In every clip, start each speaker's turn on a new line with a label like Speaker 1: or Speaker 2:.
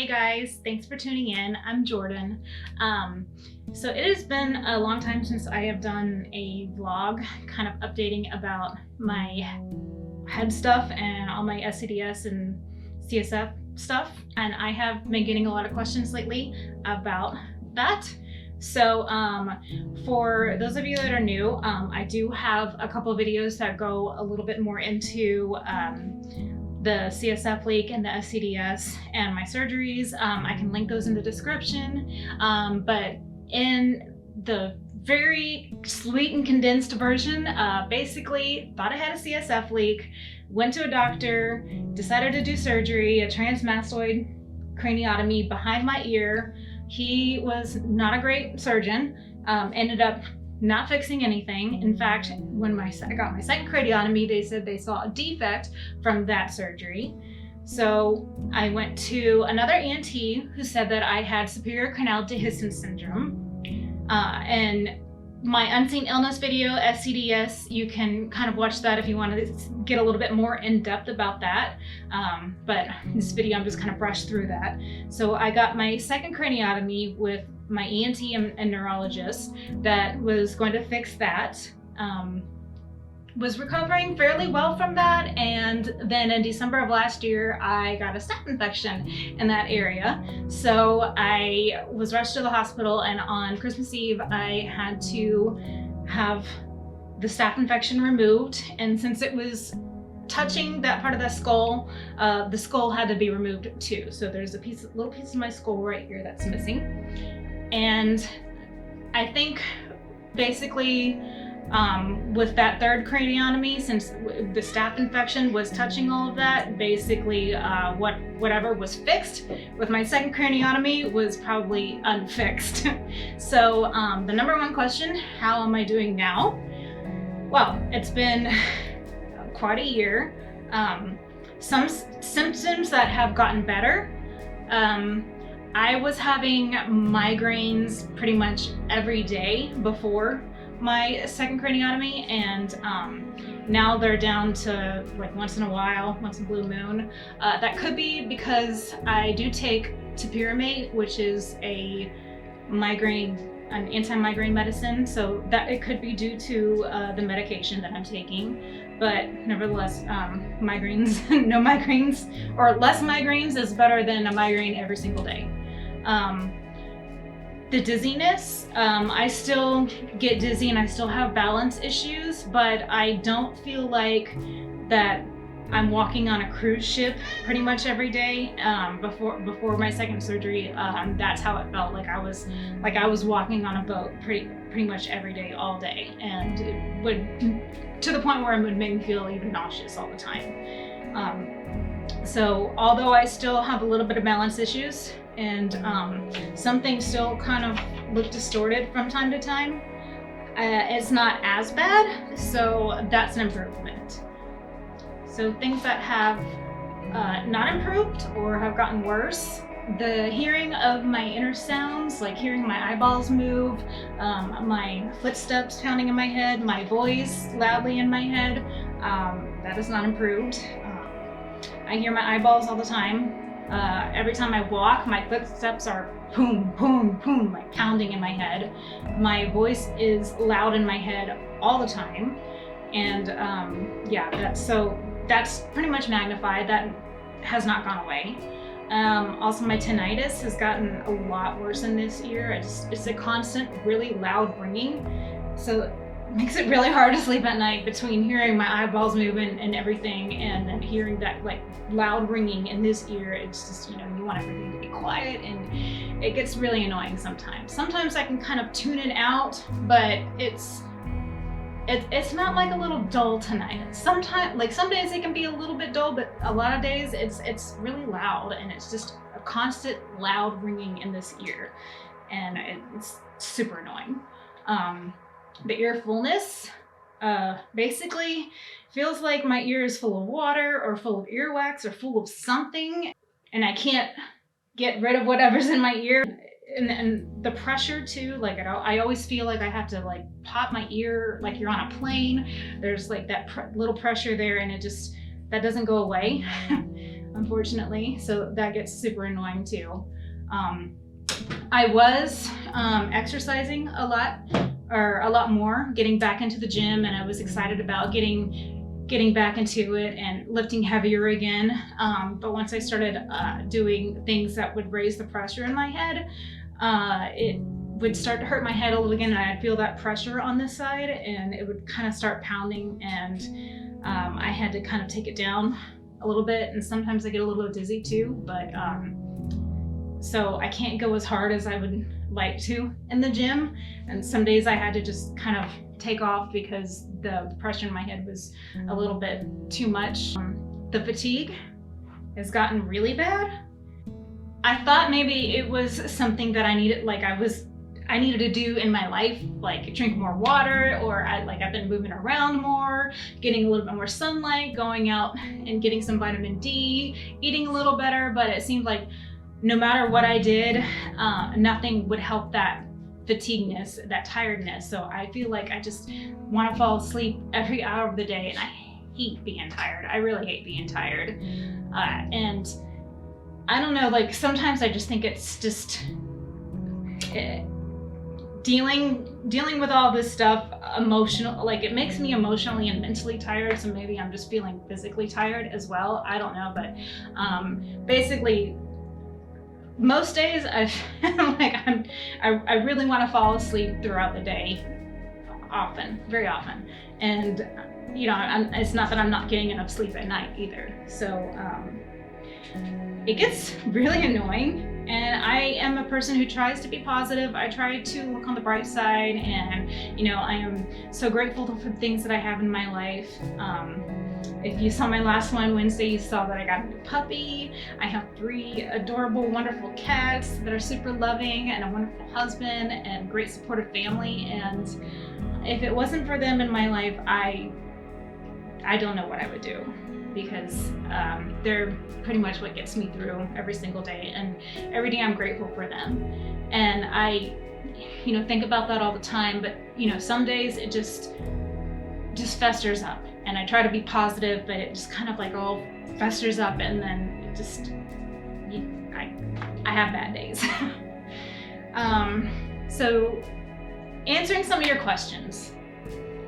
Speaker 1: guys, thanks for tuning in. I'm Jordan. So it has been a long time since I have done a vlog kind of updating about my head stuff and all my SCDS and CSF stuff, and I have been getting a lot of questions lately about that. So for those of you that are new, I do have a couple of videos that go a little bit more into the CSF leak and the SCDS and my surgeries. I can link those in the description, but in the very sweet and condensed version, basically thought I had a CSF leak, went to a doctor, decided to do surgery, a transmastoid craniotomy behind my ear. He was not a great surgeon, ended up not fixing anything. In fact, when I got my second craniotomy, they said they saw a defect from that surgery. So I went to another ENT who said that I had Superior Canal Dehiscence Syndrome. And my unseen illness video, SCDS, you can kind of watch that if you want to get a little bit more in depth about that. But in this video, I'm just kind of brushed through that. So I got my second craniotomy with my ENT and neurologist that was going to fix that. Was recovering fairly well from that, and then in December of last year I got a staph infection in that area. So I was rushed to the hospital, and on Christmas Eve I had to have the staph infection removed, and since it was touching that part of the skull had to be removed too. So there's a little piece of my skull right here that's missing. And I think basically with that third craniotomy, since the staph infection was touching all of that, basically whatever was fixed with my second craniotomy was probably unfixed. So the number one question, how am I doing now? Well, it's been quite a year. Some symptoms that have gotten better. I was having migraines pretty much every day before my second craniotomy, and now they're down to like once in a while, once in a blue moon. That could be because I do take Superior, which is an anti-migraine medicine, so that it could be due to the medication that I'm taking. But nevertheless, migraines, no migraines, or less migraines is better than a migraine every single day. The dizziness, I still get dizzy and I still have balance issues, but I don't feel like that I'm walking on a cruise ship pretty much every day. Before my second surgery, that's how it felt. Like I was walking on a boat pretty much every day, all day, and it would, to the point where it would make me feel even nauseous all the time. So although I still have a little bit of balance issues, and some things still kind of look distorted from time to time, it's not as bad, so that's an improvement. So things that have not improved or have gotten worse, the hearing of my inner sounds, like hearing my eyeballs move, my footsteps pounding in my head, my voice loudly in my head, that has not improved. I hear my eyeballs all the time. Every time I walk, my footsteps are boom, boom, boom, like pounding in my head. My voice is loud in my head all the time. And yeah, that's pretty much magnified. That has not gone away. Also, my tinnitus has gotten a lot worse in this ear. It's a constant, really loud ringing. So it makes it really hard to sleep at night between hearing my eyeballs moving and everything, and then hearing that like loud ringing in this ear. It's just, you want everything to be quiet, and it gets really annoying sometimes. Sometimes I can kind of tune it out, but it's not like a little dull tinnitus. Sometimes, like some days it can be a little bit dull, but a lot of days it's really loud, and it's just a constant loud ringing in this ear, and it's super annoying. The ear fullness, basically feels like my ear is full of water or full of earwax or full of something, and I can't get rid of whatever's in my ear. And the pressure too, like I always feel like I have to like pop my ear like you're on a plane. There's like that little pressure there, and that doesn't go away. unfortunately, so that gets super annoying too. I was exercising a lot more, getting back into the gym, and I was excited about getting back into it and lifting heavier again. But once I started doing things that would raise the pressure in my head, it would start to hurt my head a little again, and I'd feel that pressure on this side, and it would kind of start pounding, and I had to kind of take it down a little bit, and sometimes I get a little dizzy too, but so I can't go as hard as I would like to in the gym, and some days I had to just kind of take off because the pressure in my head was a little bit too much. The fatigue has gotten really bad. I thought maybe it was something that I needed, I needed to do in my life, like drink more water, or I've been moving around more, getting a little bit more sunlight, going out and getting some vitamin D, eating a little better, but it seemed like no matter what I did, nothing would help that fatigueness, that tiredness. So I feel like I just want to fall asleep every hour of the day, and I hate being tired. I really hate being tired. And I don't know, like sometimes I just think it's just dealing with all this stuff emotional, like it makes me emotionally and mentally tired, so maybe I'm just feeling physically tired as well. I don't know, but basically most days I feel like I really want to fall asleep throughout the day, often, very often, and you know, it's not that I'm not getting enough sleep at night either, so it gets really annoying. And I am a person who tries to be positive. I try to look on the bright side, and you know, I am so grateful for the things that I have in my life. If you saw my last one Wednesday, you saw that I got a new puppy. I have 3 adorable, wonderful cats that are super loving, and a wonderful husband and great supportive family. And if it wasn't for them in my life, I don't know what I would do, because they're pretty much what gets me through every single day, and every day I'm grateful for them. And I, you know, think about that all the time, but you know, some days it just festers up, and I try to be positive, but it just kind of like all festers up, and then it just, I have bad days. So answering some of your questions.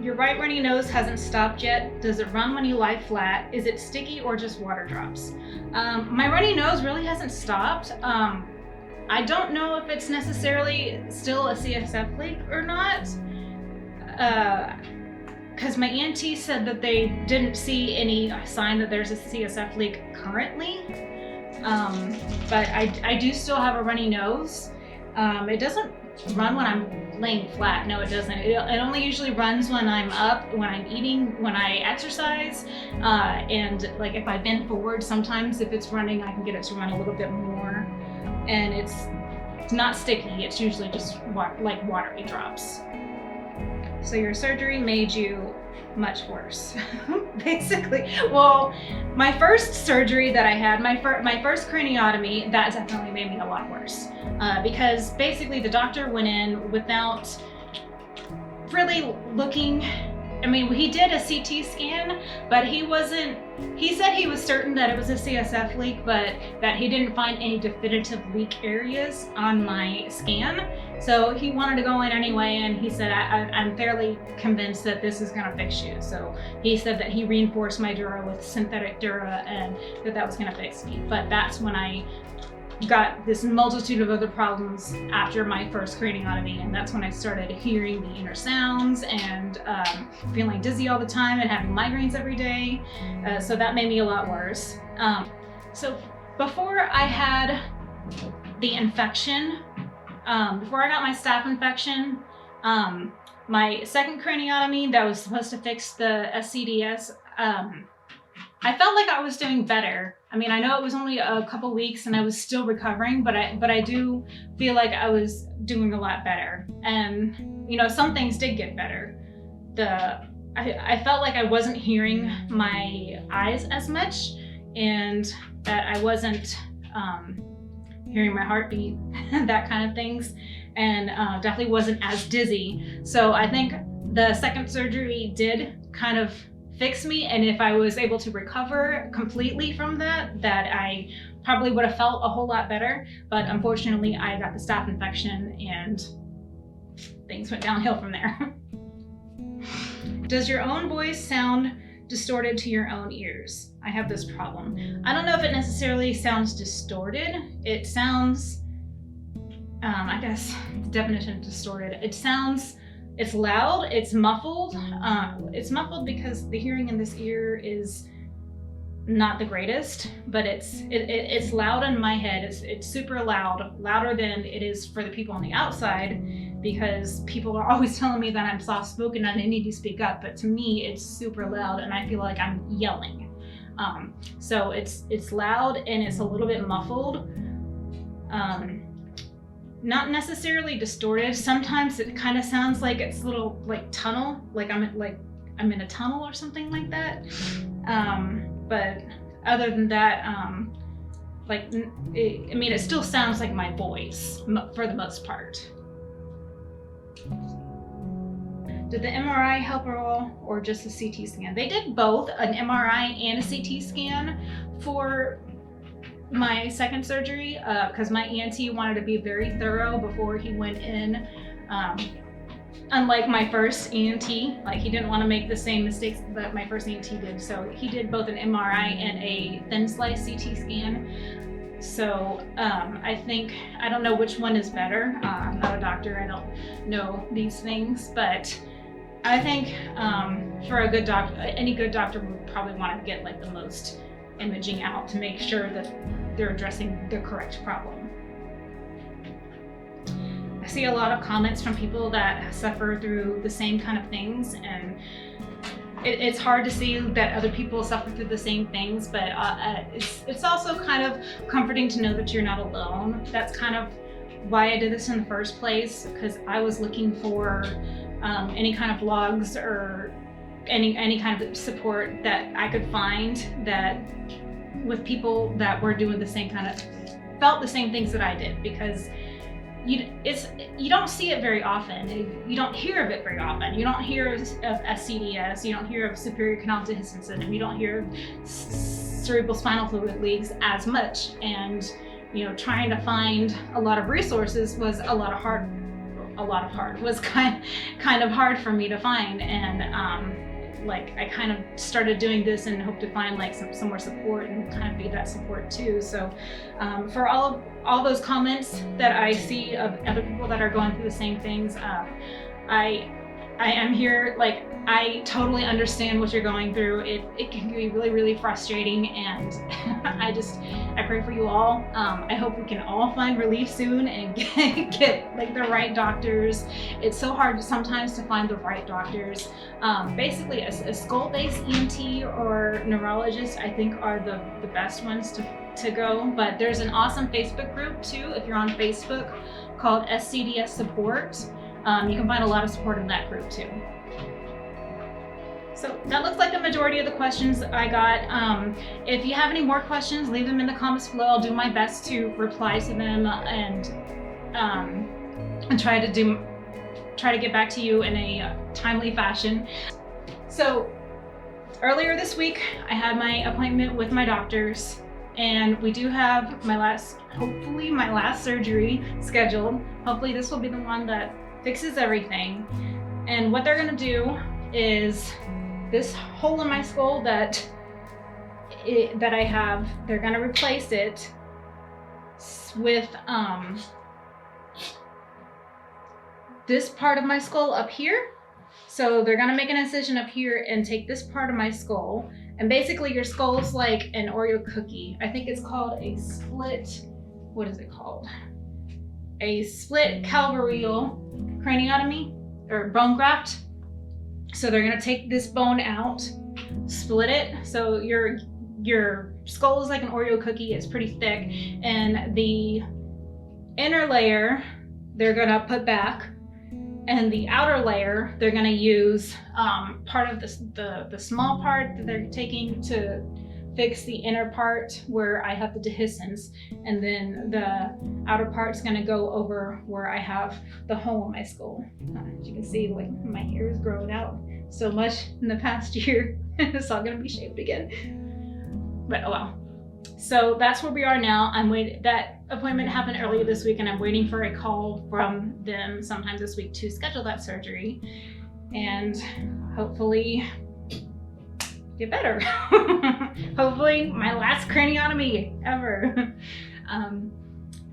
Speaker 1: Your right runny nose hasn't stopped yet. Does it run when you lie flat? Is it sticky or just water drops? My runny nose really hasn't stopped. I don't know if it's necessarily still a CSF leak or not, because my ENT said that they didn't see any sign that there's a CSF leak currently, but I do still have a runny nose. It doesn't run when I'm laying flat. No, it doesn't. It only usually runs when I'm up, when I'm eating, when I exercise, and like if I bend forward, sometimes if it's running, I can get it to run a little bit more. And it's not sticky. It's usually just like watery drops. So your surgery made you much worse, basically. Well, my first surgery that I had, my first craniotomy, that definitely made me a lot worse, because basically the doctor went in without really looking. I mean, he did a CT scan, but he said he was certain that it was a CSF leak, but that he didn't find any definitive leak areas on my scan. So he wanted to go in anyway, and he said, I'm fairly convinced that this is gonna fix you. So he said that he reinforced my dura with synthetic dura, and that was gonna fix me. But that's when I got this multitude of other problems after my first craniotomy, and that's when I started hearing the inner sounds and feeling dizzy all the time and having migraines every day. So that made me a lot worse. So before I had the infection, before I got my staph infection, my second craniotomy that was supposed to fix the SCDS, I felt like I was doing better. I mean, I know it was only a couple weeks and I was still recovering, but I do feel like I was doing a lot better. And you know, some things did get better. I felt like I wasn't hearing my eyes as much, and that I wasn't hearing my heartbeat, that kind of things, and definitely wasn't as dizzy. So I think the second surgery did kind of fix me, and if I was able to recover completely from that I probably would have felt a whole lot better. But unfortunately, I got the staph infection and things went downhill from there. Does your own voice sound distorted to your own ears? I have this problem. I don't know if it necessarily sounds distorted. It sounds, I guess the definition of distorted, it's loud, it's muffled. It's muffled because the hearing in this ear is not the greatest, but it's loud in my head. It's super loud, louder than it is for the people on the outside, because people are always telling me that I'm soft-spoken and I need to speak up, but to me it's super loud and I feel like I'm yelling. So it's loud and it's a little bit muffled. Not necessarily distorted. Sometimes it kind of sounds like it's a little like tunnel, like I'm in a tunnel or something like that. But other than that, it still sounds like my voice for the most part. Did the MRI help at all, or just a CT scan? They did both, an MRI and a CT scan for my second surgery, because my ENT wanted to be very thorough before he went in. Unlike my first ENT, like he didn't want to make the same mistakes that my first ENT did. So he did both an MRI and a thin slice CT scan. So I don't know which one is better. I'm not a doctor, I don't know these things, but I think for a good doctor, any good doctor would probably want to get like the most imaging out to make sure that they're addressing the correct problem. I see a lot of comments from people that suffer through the same kind of things, and it's hard to see that other people suffer through the same things, but it's also kind of comforting to know that you're not alone. That's kind of why I did this in the first place, because I was looking for any kind of blogs or any kind of support that I could find that with people that were doing the same kind of, felt the same things that I did, because you don't see it very often. You don't hear of it very often. You don't hear of SCDS. You don't hear of Superior Canal Dehiscence Syndrome. You don't hear of cerebral spinal fluid leaks as much. And trying to find a lot of resources was was kind of hard for me to find. And I kind of started doing this and hope to find like some more support and kind of be that support too. So for all those comments that I see of other people that are going through the same things, I am here. Like, I totally understand what you're going through. It can be really, really frustrating, and I pray for you all. I hope we can all find relief soon and get like the right doctors. It's so hard sometimes to find the right doctors. Basically, a skull-based ENT or neurologist, I think, are the best ones to go. But there's an awesome Facebook group too, if you're on Facebook, called SCDS Support. You can find a lot of support in that group too. So that looks like the majority of the questions I got. If you have any more questions, leave them in the comments below. I'll do my best to reply to them and try to get back to you in a timely fashion. So earlier this week, I had my appointment with my doctors, and we do have hopefully my last surgery scheduled. Hopefully this will be the one that fixes everything. And what they're gonna do is, this hole in my skull that I have, they're gonna replace it with this part of my skull up here. So they're gonna make an incision up here and take this part of my skull, and basically your skull's like an Oreo cookie. I think it's called a split, what is it called? A split calvareal craniotomy, or bone graft. So they're gonna take this bone out, split it. So your skull is like an Oreo cookie. It's pretty thick, and the inner layer they're gonna put back, and the outer layer they're gonna use part of the small part that they're taking to fix the inner part where I have the dehiscence, and then the outer part's gonna go over where I have the hole in my skull. As you can see, like, my hair is growing out so much in the past year. It's all gonna be shaved again. But oh well. So that's where we are now. That appointment happened earlier this week, and I'm waiting for a call from them sometime this week to schedule that surgery and hopefully get better. Hopefully my last craniotomy ever.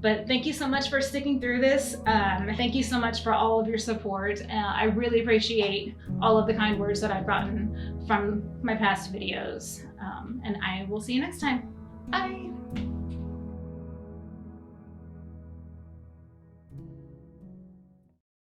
Speaker 1: But thank you so much for sticking through this. Thank you so much for all of your support. I really appreciate all of the kind words that I've gotten from my past videos. And I will see you next time. Bye.